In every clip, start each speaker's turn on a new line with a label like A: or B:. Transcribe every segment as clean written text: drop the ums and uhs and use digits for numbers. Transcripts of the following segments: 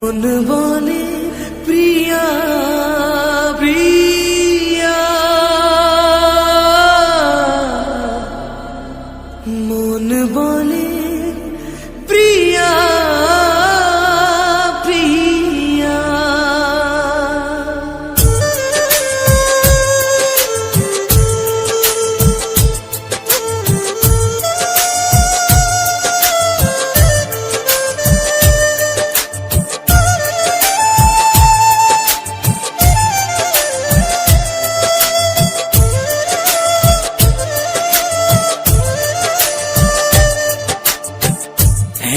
A: মন বলে প্রিয়া প্রিয়া, মন বলে প্রিয়া প্রিয়া।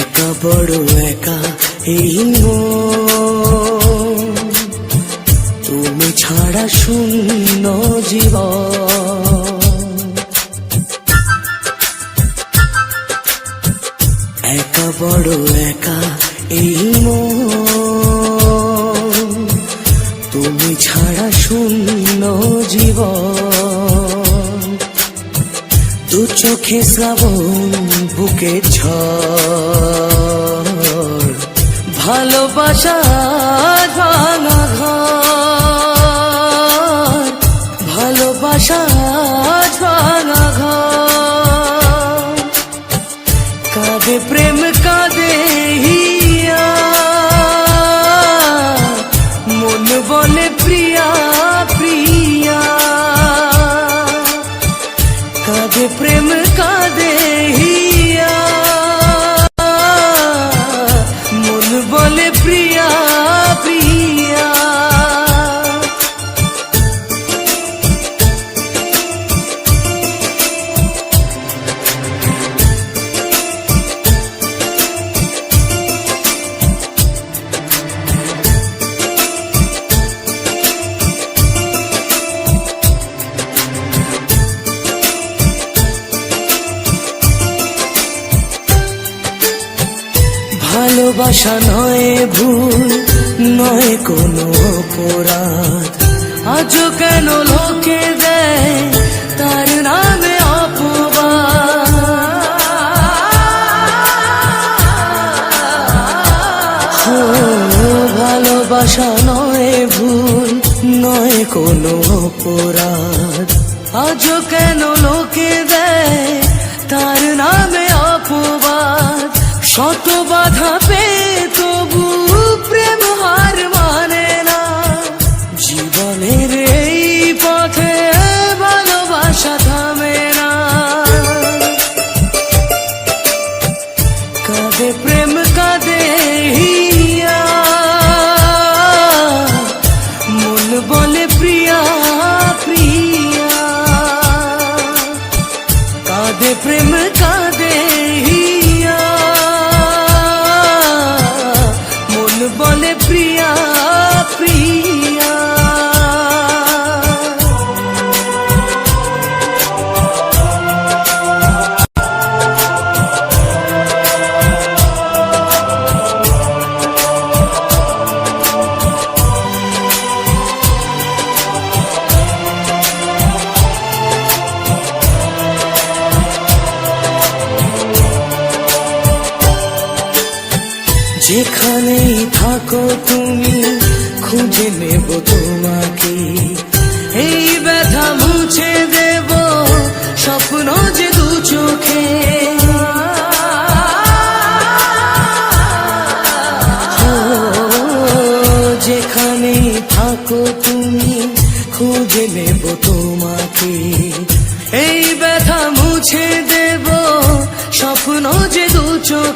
A: একা বড় একা এই মন, তুমি ছাড়া শূন্য জীবন। একা বড় একা এই মন, তুমি ছাড়া শূন্য জীবন। দু চোখে শ্রাবণ বুকে ঝড়, ভালোবাসা ভাঙা ঘর, ভালোবাসা ভাঙা ঘর। কাঁদে প্রেম কাঁদে হিয়া, মন বলে প্রিয়া প্রিয়া। কাঁদে প্রেম কাঁদে হিয়া, মন বলে প্রিয়া প্রিয়া। ভালোবাসা নয় ভুল, নয় কোনো অপরাধ, আজও কেন লোকে দেয় তার নামে অপবাদ। ভালোবাসা নয় ভুল, নয় কোনো অপরাধ, আজও কেন লোকে দেয় তার নামে অপবাদ। শত বাধা পেয়ে তবু প্রেম হার মানে না, জীবনের এই পথে ভালোবাসা থামে না। কাঁদে প্রেম কাঁদে হিয়া, মন বলে প্রিয়া প্রিয়া। কাঁদে প্রেম কাঁদে হিয়া, মন বলে প্রিয়া প্রিয়া। যেখানেই থাকো তুমি খুঁজে নেব তোমাকে, এই ব্যথা মুছে দেব স্বপ্ন যে দু চোখে। যেখানেই থাকো তুমি খুঁজে নেব তোমাকে, এই ব্যথা মুছে দেব স্বপ্ন যে দু চোখে।